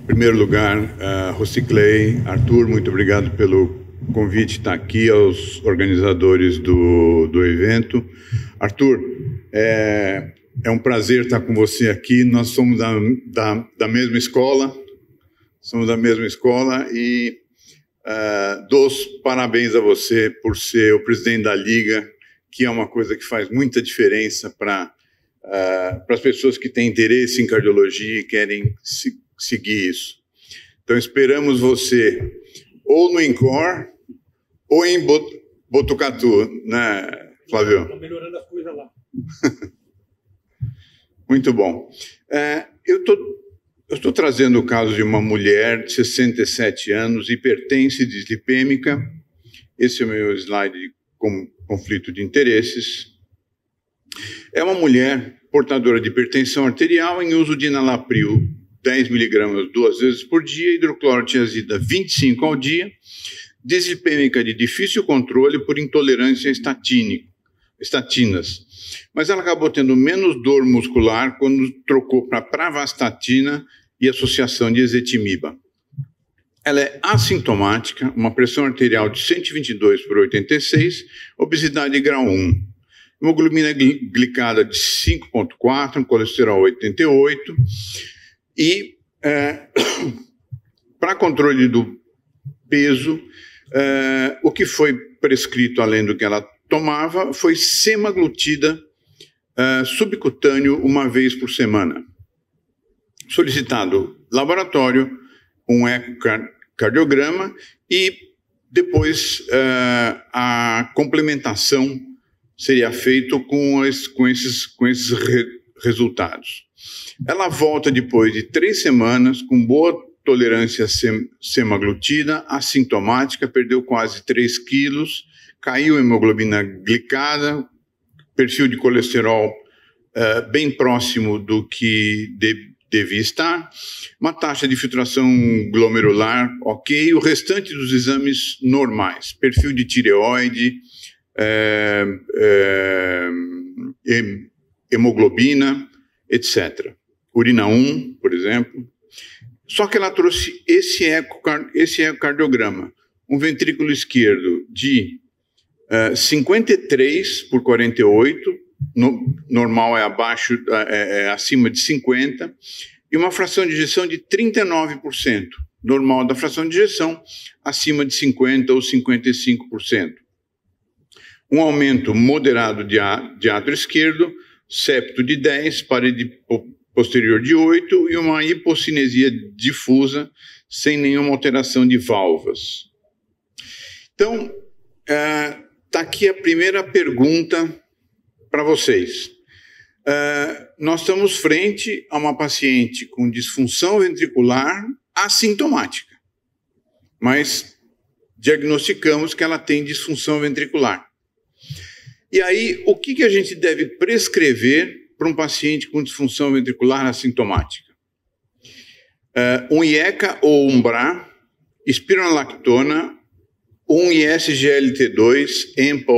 Em primeiro lugar, Rociclei, Arthur, muito obrigado pelo convite de estar aqui, aos organizadores do evento. Arthur, é um prazer estar com você aqui. Nós somos da mesma escola, e dou os parabéns a você por ser o presidente da Liga, que é uma coisa que faz muita diferença para as pessoas que têm interesse em cardiologia e querem seguir isso. Então, esperamos você ou no INCOR ou em Botucatu, né, Flávio? Estão melhorando as coisas lá. Muito bom. Eu estou trazendo o caso de uma mulher de 67 anos, hipertensa e dislipêmica. Esse é o meu slide com conflito de interesses. É uma mulher portadora de hipertensão arterial em uso de enalapril 10 miligramas 2 vezes por dia, hidroclorotiazida 25 ao dia, dislipêmica de difícil controle por intolerância a estatinas. Mas ela acabou tendo menos dor muscular quando trocou para pravastatina e associação de ezetimiba. Ela é assintomática, uma pressão arterial de 122/86, obesidade grau 1. Hemoglobina glicada de 5,4, um colesterol 88. E, para controle do peso, o que foi prescrito, além do que ela tomava, foi semaglutida subcutâneo uma vez por semana. Solicitado laboratório, um ecocardiograma e depois a complementação seria feita com esses resultados. Ela volta depois de 3 semanas com boa tolerância à semaglutida, assintomática, perdeu quase 3 quilos, caiu a hemoglobina glicada, perfil de colesterol bem próximo do que devia estar, uma taxa de filtração glomerular ok, o restante dos exames normais, perfil de tireoide, hemoglobina, etc. Urina 1, por exemplo. Só que ela trouxe esse ecocardiograma, um ventrículo esquerdo de 53/48, normal é acima de 50, e uma fração de ejeção de 39%, normal da fração de ejeção acima de 50% ou 55%. Um aumento moderado de átrio esquerdo, septo de 10, parede posterior de 8 e uma hipocinesia difusa sem nenhuma alteração de válvulas. Então, está aqui a primeira pergunta para vocês. Nós estamos frente a uma paciente com disfunção ventricular assintomática, mas diagnosticamos que ela tem disfunção ventricular. E aí, o que a gente deve prescrever para um paciente com disfunção ventricular assintomática? Um IECA ou um BRA, espironolactona, um ISGLT2, EMPA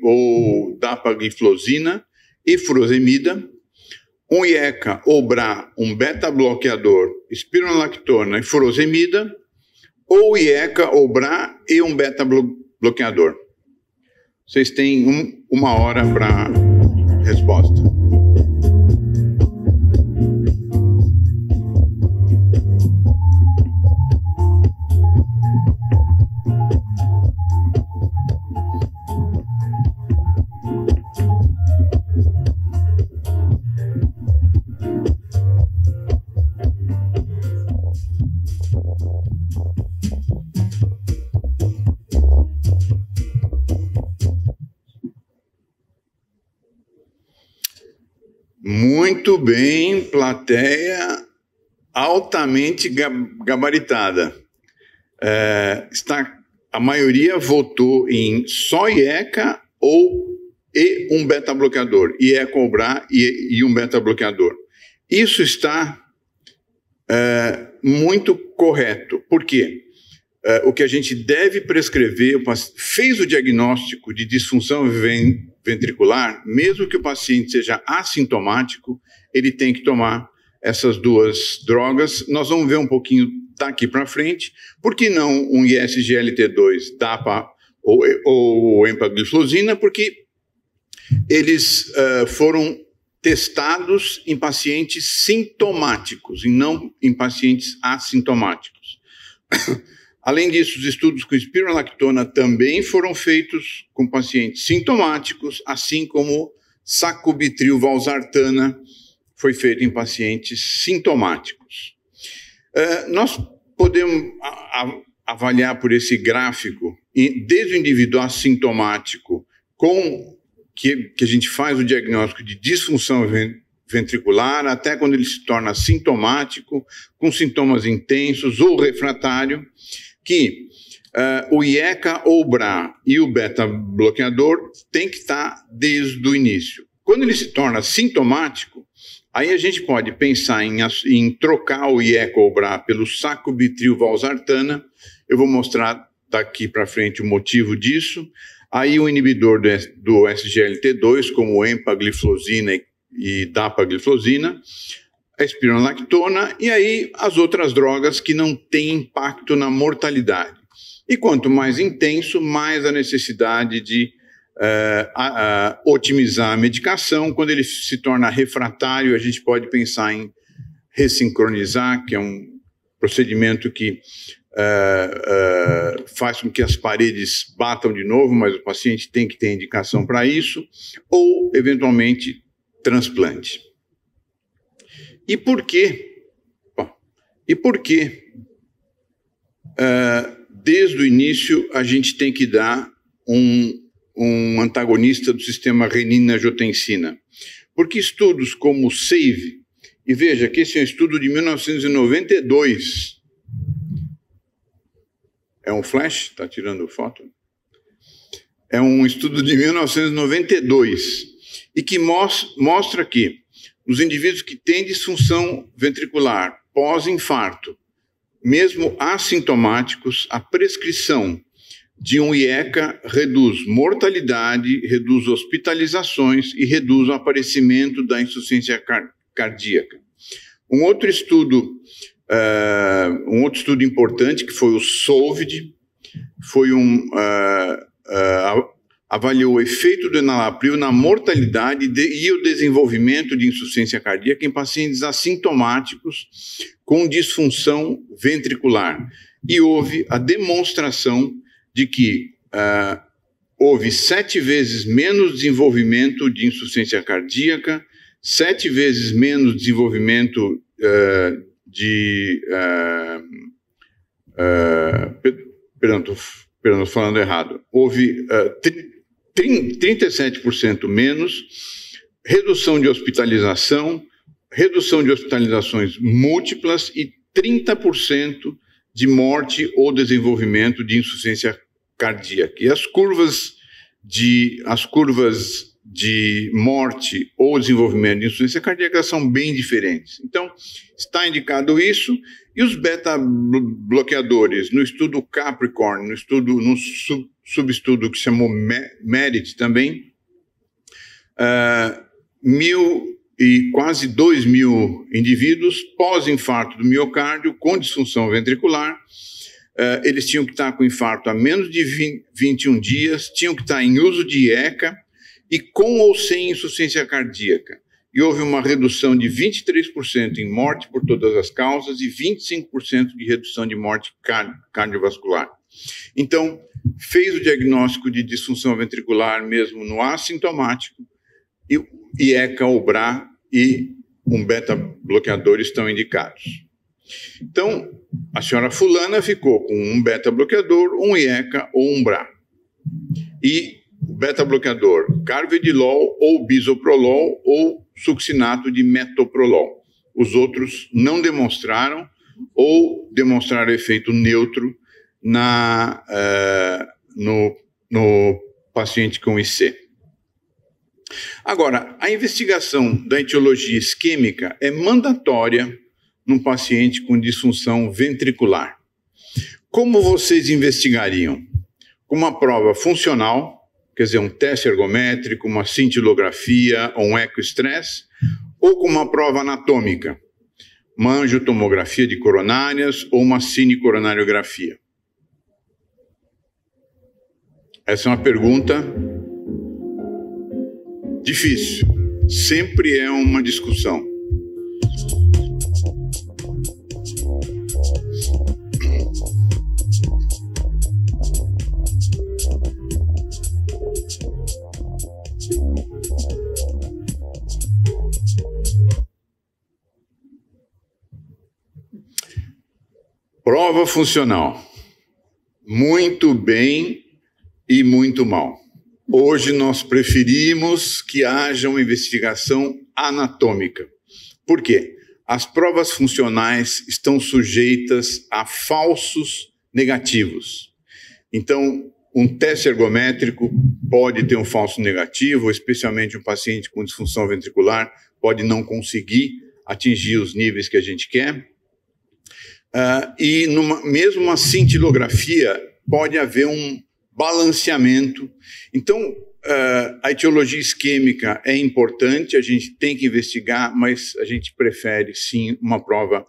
ou dapagliflozina e furosemida, um IECA ou BRA, um beta-bloqueador, espironolactona e furosemida, ou IECA ou BRA e um beta-bloqueador. Vocês têm 1 hora para resposta. Muito bem, plateia altamente gabaritada. A maioria votou em só IECA e um beta-bloqueador, IECA ou BRA e um beta-bloqueador. Isso está muito correto. Por quê? O que a gente deve prescrever, fez o diagnóstico de disfunção ventricular, mesmo que o paciente seja assintomático, ele tem que tomar essas duas drogas. Nós vamos ver um pouquinho daqui para frente. Por que não um ISGLT2, DAPA ou empagliflozina? Porque eles foram testados em pacientes sintomáticos e não em pacientes assintomáticos. Além disso, os estudos com espironolactona também foram feitos com pacientes sintomáticos, assim como sacubitril valsartana foi feito em pacientes sintomáticos. Nós podemos avaliar por esse gráfico, desde o indivíduo assintomático, que a gente faz o diagnóstico de disfunção ventricular, até quando ele se torna sintomático, com sintomas intensos ou refratário, que o IECA ou o BRA e o beta-bloqueador tem que estar desde o início. Quando ele se torna sintomático, aí a gente pode pensar em trocar o IECA ou o BRA pelo sacubitril valsartana. Eu vou mostrar daqui para frente o motivo disso. Aí o inibidor do SGLT2, como empagliflozina e dapagliflozina, a espironolactona, e aí as outras drogas que não têm impacto na mortalidade. E quanto mais intenso, mais a necessidade de otimizar a medicação. Quando ele se torna refratário, a gente pode pensar em ressincronizar, que é um procedimento que faz com que as paredes batam de novo, mas o paciente tem que ter indicação para isso, ou, eventualmente, transplante. E por quê? Desde o início, a gente tem que dar um antagonista do sistema renina-angiotensina? Porque estudos como o SAVE, e veja que esse é um estudo de 1992. É um flash? Está tirando foto? É um estudo de 1992 e que mostra que nos indivíduos que têm disfunção ventricular pós-infarto, mesmo assintomáticos, a prescrição de um IECA reduz mortalidade, reduz hospitalizações e reduz o aparecimento da insuficiência cardíaca. Um outro estudo importante, que foi o SOLVID, avaliou o efeito do enalapril na mortalidade e o desenvolvimento de insuficiência cardíaca em pacientes assintomáticos com disfunção ventricular. E houve a demonstração de que houve 7 vezes menos desenvolvimento de insuficiência cardíaca, 7 vezes menos desenvolvimento perdão, falando errado. Houve 37% menos, redução de hospitalização, redução de hospitalizações múltiplas e 30% de morte ou desenvolvimento de insuficiência cardíaca. E as curvas de morte ou desenvolvimento de insuficiência cardíaca são bem diferentes. Então, está indicado isso, e os beta-bloqueadores, no estudo Capricorn, no subestudo que se chamou MERIT também, 1.000 e quase 2.000 indivíduos pós-infarto do miocárdio com disfunção ventricular. Eles tinham que estar com infarto há menos de 21 dias, tinham que estar em uso de IECA e com ou sem insuficiência cardíaca. E houve uma redução de 23% em morte por todas as causas e 25% de redução de morte cardiovascular. Então, fez o diagnóstico de disfunção ventricular mesmo no assintomático, e o IECA, o BRA e um beta-bloqueador estão indicados. Então, a senhora fulana ficou com um beta-bloqueador, um IECA ou um BRA. E o beta-bloqueador carvedilol ou bisoprolol ou succinato de metoprolol. Os outros não demonstraram ou demonstraram efeito neutro no paciente com IC. Agora, a investigação da etiologia isquêmica é mandatória num paciente com disfunção ventricular. Como vocês investigariam? Com uma prova funcional, quer dizer, um teste ergométrico, uma cintilografia ou um ecoestresse, ou com uma prova anatômica? uma angiotomografia de coronárias ou uma cinecoronariografia? Essa é uma pergunta difícil. Sempre é uma discussão. Prova funcional. Muito bem e muito mal. Hoje nós preferimos que haja uma investigação anatômica. Por quê? As provas funcionais estão sujeitas a falsos negativos. Então, um teste ergométrico pode ter um falso negativo, especialmente um paciente com disfunção ventricular pode não conseguir atingir os níveis que a gente quer. E mesmo uma cintilografia pode haver um balanceamento. Então, a etiologia isquêmica é importante, a gente tem que investigar, mas a gente prefere, sim, uma prova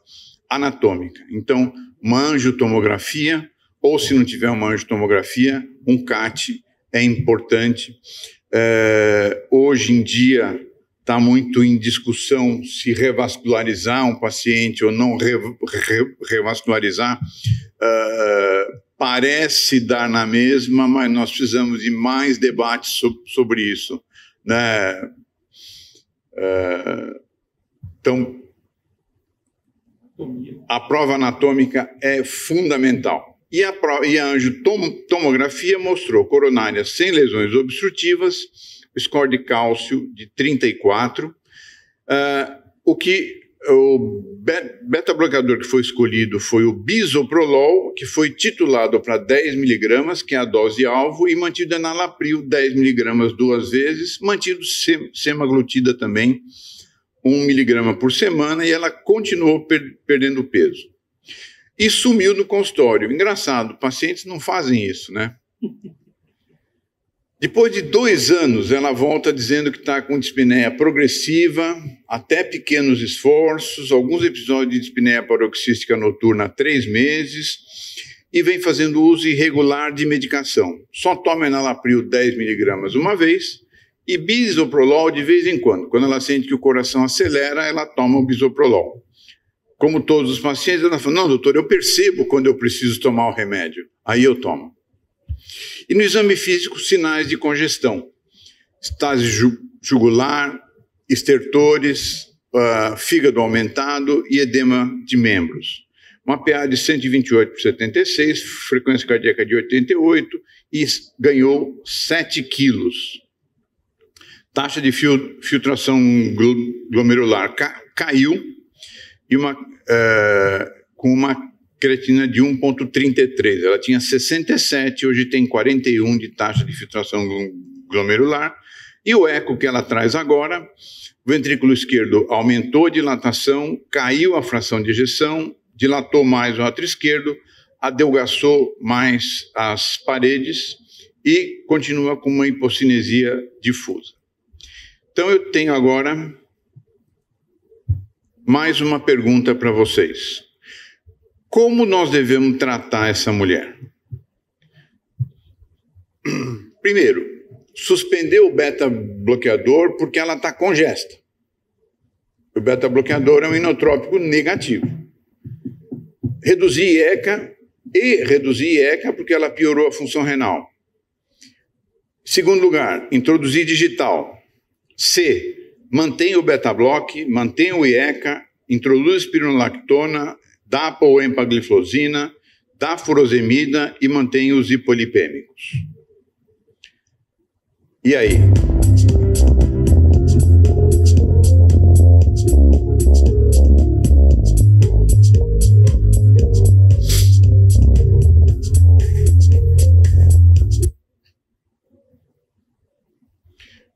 anatômica. Então, uma angiotomografia, ou se não tiver uma angiotomografia, um CAT é importante. Hoje em dia, está muito em discussão se revascularizar um paciente ou não revascularizar. Parece dar na mesma, mas nós precisamos de mais debates sobre isso, né? Então, a prova anatômica é fundamental. E a angiotomografia mostrou coronárias sem lesões obstrutivas, score de cálcio de 34, o beta-bloqueador que foi escolhido foi o bisoprolol, que foi titulado para 10 miligramas, que é a dose-alvo, e mantido enalapril 10 miligramas 2 vezes, mantido semaglutida também, 1 miligrama por semana, e ela continuou perdendo peso. E sumiu no consultório. Engraçado, pacientes não fazem isso, né? Depois de 2 anos, ela volta dizendo que está com dispneia progressiva, até pequenos esforços, alguns episódios de dispneia paroxística noturna há 3 meses, e vem fazendo uso irregular de medicação. Só toma enalapril 10 miligramas uma vez, e bisoprolol de vez em quando. Quando ela sente que o coração acelera, ela toma o bisoprolol. Como todos os pacientes, ela fala, não, doutor, eu percebo quando eu preciso tomar o remédio, aí eu tomo. E no exame físico, sinais de congestão, estase jugular, estertores, fígado aumentado e edema de membros. Uma PA de 128/76, frequência cardíaca de 88 e ganhou 7 quilos. Taxa de filtração glomerular caiu e com uma creatina de 1,33. Ela tinha 67, hoje tem 41 de taxa de filtração glomerular. E o eco que ela traz agora, o ventrículo esquerdo aumentou a dilatação, caiu a fração de ejeção, dilatou mais o átrio esquerdo, adelgaçou mais as paredes e continua com uma hipocinesia difusa. Então eu tenho agora mais uma pergunta para vocês. Como nós devemos tratar essa mulher? Primeiro, suspender o beta-bloqueador porque ela está congesta. O beta-bloqueador é um inotrópico negativo. Reduzir IECA porque ela piorou a função renal. Segundo lugar, introduzir digital. C, mantenha o beta-bloque, mantenha o IECA, introduz espironolactona, dá empagliflozina, dá furosemida e mantém os hipolipêmicos. E aí?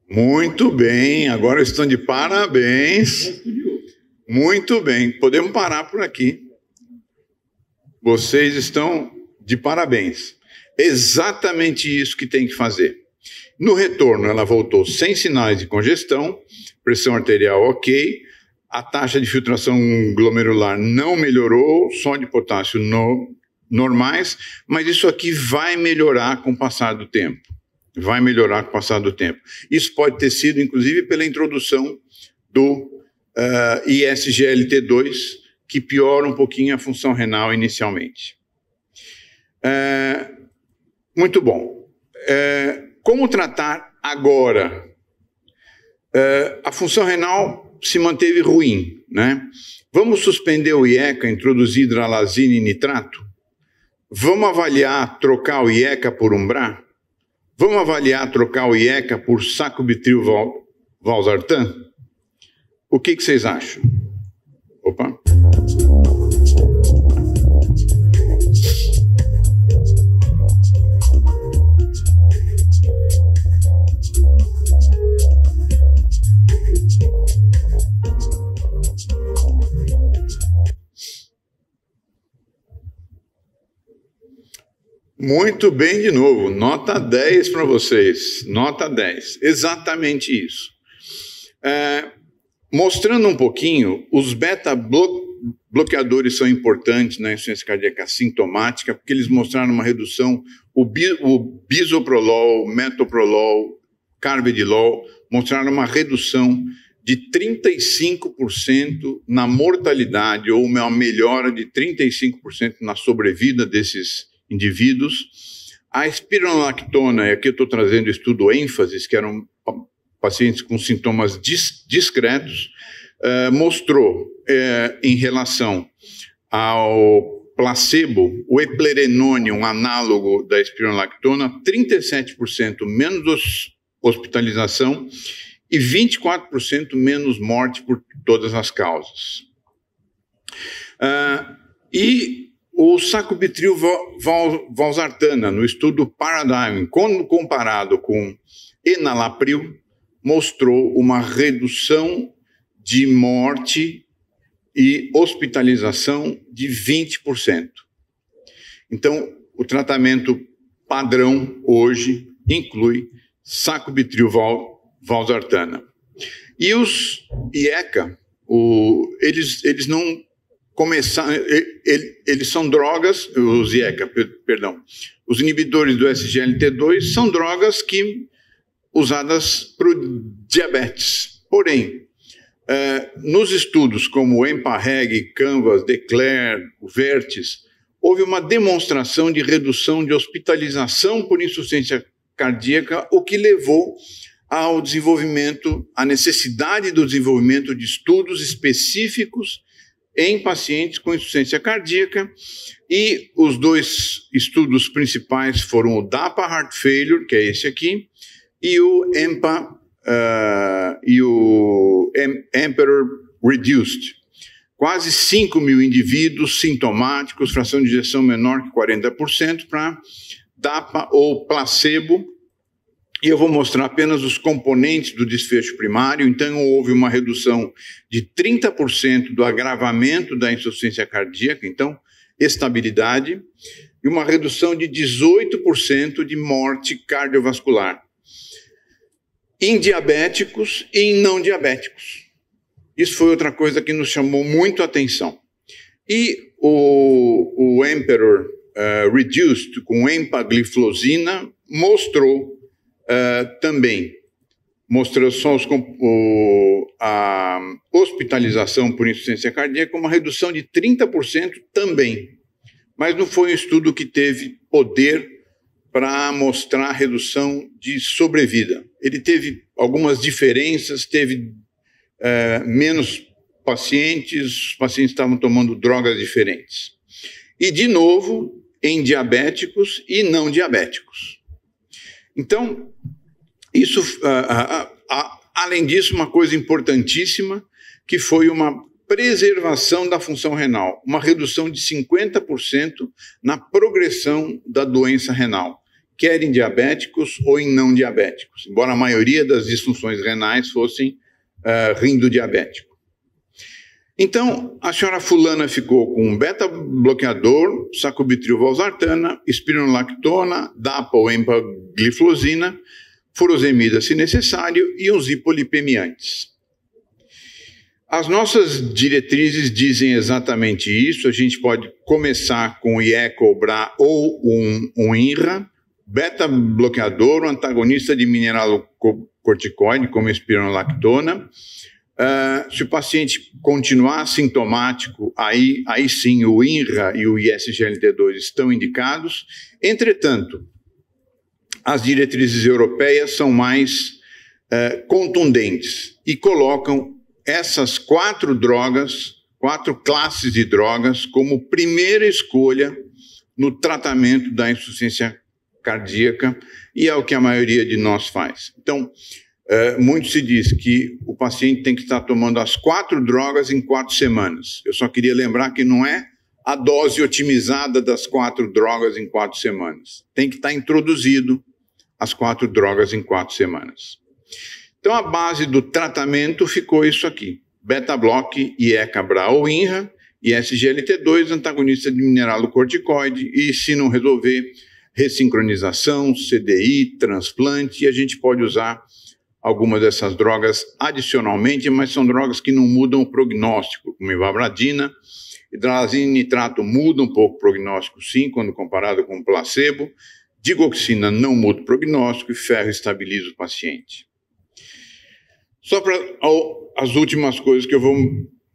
Muito bem, agora estão de parabéns. Muito bem, podemos parar por aqui. Vocês estão de parabéns. Exatamente isso que tem que fazer. No retorno, ela voltou sem sinais de congestão, pressão arterial ok, A taxa de filtração glomerular não melhorou, só de potássio normais, mas isso aqui vai melhorar com o passar do tempo. Vai melhorar com o passar do tempo. Isso pode ter sido, inclusive, pela introdução do ISGLT2, que piora um pouquinho a função renal inicialmente. Muito bom. Como tratar agora? A função renal se manteve ruim, né? Vamos suspender o IECA, introduzir hidralazina e nitrato? Vamos avaliar trocar o IECA por Umbrá? Vamos avaliar trocar o IECA por sacubitril valsartan? O que vocês acham? Opa! Muito bem de novo, nota 10 para vocês, nota 10, exatamente isso. Mostrando um pouquinho, os beta-bloqueadores são importantes na insuficiência cardíaca sintomática, porque eles mostraram uma redução, o bisoprolol, metoprolol, carvedilol, mostraram uma redução de 35% na mortalidade, ou uma melhora de 35% na sobrevida desses indivíduos. A espironolactona, e aqui eu estou trazendo o estudo ênfases, que eram pacientes com sintomas discretos, mostrou em relação ao placebo, o eplerenone, um análogo da espironolactona, 37% menos hospitalização e 24% menos morte por todas as causas. E o sacubitril valsartana, no estudo Paradigm, quando comparado com enalapril, mostrou uma redução de morte e hospitalização de 20%. Então, o tratamento padrão hoje inclui sacubitril valsartana. E os IECA, eles não começaram, eles são drogas, os IECA, perdão, os inibidores do SGLT2 são drogas usadas para diabetes. Porém, nos estudos como o EMPA-REG, Canvas, DECLARE, o VERTES, houve uma demonstração de redução de hospitalização por insuficiência cardíaca, o que levou ao desenvolvimento, à necessidade do desenvolvimento de estudos específicos em pacientes com insuficiência cardíaca, e os dois estudos principais foram o DAPA Heart Failure, que é esse aqui, e o EMPA e o Emperor Reduced. Quase 5 mil indivíduos sintomáticos, fração de ejeção menor que 40% para DAPA ou placebo, e eu vou mostrar apenas os componentes do desfecho primário. Então, houve uma redução de 30% do agravamento da insuficiência cardíaca, então, estabilidade, e uma redução de 18% de morte cardiovascular, em diabéticos e em não diabéticos. Isso foi outra coisa que nos chamou muito a atenção. E o Emperor Reduced, com empagliflozina, mostrou também, mostrou só a hospitalização por insuficiência cardíaca com uma redução de 30% também. Mas não foi um estudo que teve poder para mostrar a redução de sobrevida. Ele teve algumas diferenças, teve menos pacientes, os pacientes estavam tomando drogas diferentes. E, de novo, em diabéticos e não diabéticos. Então, isso, além disso, uma coisa importantíssima, que foi uma preservação da função renal, uma redução de 50% na progressão da doença renal, quer em diabéticos ou em não diabéticos, embora a maioria das disfunções renais fossem rindo-diabético. Então, a senhora fulana ficou com um beta-bloqueador, sacubitril valsartana, espironolactona, DAPA ou empagliflozina, furosemida se necessário e os hipolipemiantes. As nossas diretrizes dizem exatamente isso. A gente pode começar com o IECA ou BRA ou um INRA, beta-bloqueador, um antagonista de mineralocorticoide, como a espironolactona. Se o paciente continuar sintomático, aí sim o INRA e o ISGLT2 estão indicados. Entretanto, as diretrizes europeias são mais contundentes e colocam essas 4 drogas, 4 classes de drogas, como primeira escolha no tratamento da insuficiência cardíaca, e é o que a maioria de nós faz. Então, muito se diz que o paciente tem que estar tomando as 4 drogas em 4 semanas. Eu só queria lembrar que não é a dose otimizada das 4 drogas em 4 semanas. Tem que estar introduzido as 4 drogas em 4 semanas. Então, a base do tratamento ficou isso aqui: beta-bloque, IECA, BRA ou INRA, e SGLT2, antagonista de mineralocorticoide, e se não resolver, ressincronização, CDI, transplante, e a gente pode usar algumas dessas drogas adicionalmente, mas são drogas que não mudam o prognóstico, como ivabradina. Hidralazina e nitrato muda um pouco o prognóstico, sim, quando comparado com placebo. Digoxina não muda o prognóstico e ferro estabiliza o paciente. Só para as últimas coisas que eu vou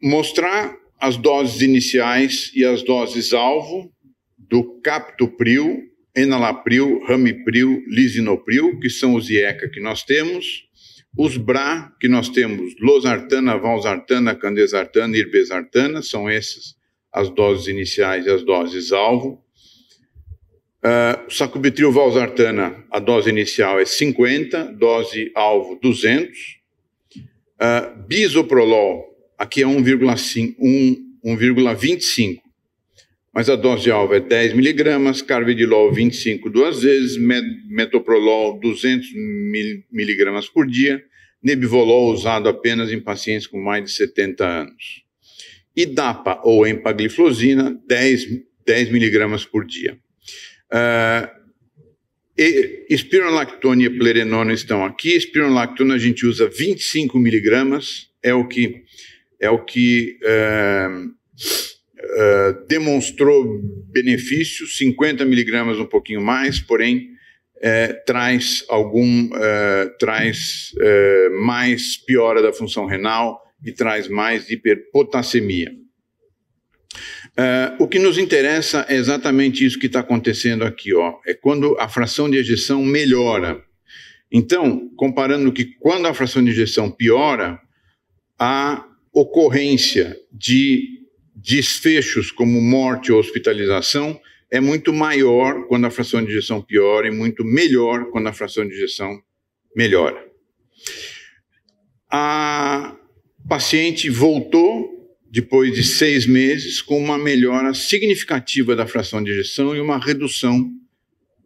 mostrar, as doses iniciais e as doses alvo do captopril, enalapril, ramipril, lisinopril, que são os IECA que nós temos, os BRA, que nós temos losartana, valsartana, candesartana e irbesartana, são essas as doses iniciais e as doses alvo. Sacubitril, valsartana, a dose inicial é 50, dose alvo 200. Bisoprolol, aqui é 1,25, mas a dose alvo é 10 mg, carvedilol 25 duas vezes, metoprolol 200 mg por dia, nebivolol usado apenas em pacientes com mais de 70 anos. Idapa ou empagliflozina, 10 mg por dia. Espironolactona e eplerenona estão aqui. Espironolactona a gente usa 25 mg, é o que demonstrou benefício, 50 mg um pouquinho mais, porém traz mais piora da função renal e traz mais hiperpotassemia. O que nos interessa é exatamente isso que está acontecendo aqui, ó. É quando a fração de ejeção melhora. Então, comparando que quando a fração de ejeção piora, a ocorrência de desfechos como morte ou hospitalização é muito maior quando a fração de ejeção piora e muito melhor quando a fração de ejeção melhora. A paciente voltou depois de 6 meses, com uma melhora significativa da fração de ejeção e uma redução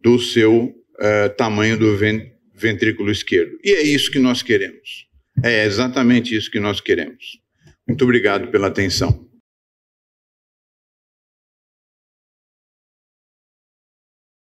do seu tamanho do ventrículo esquerdo. E é isso que nós queremos. É exatamente isso que nós queremos. Muito obrigado pela atenção.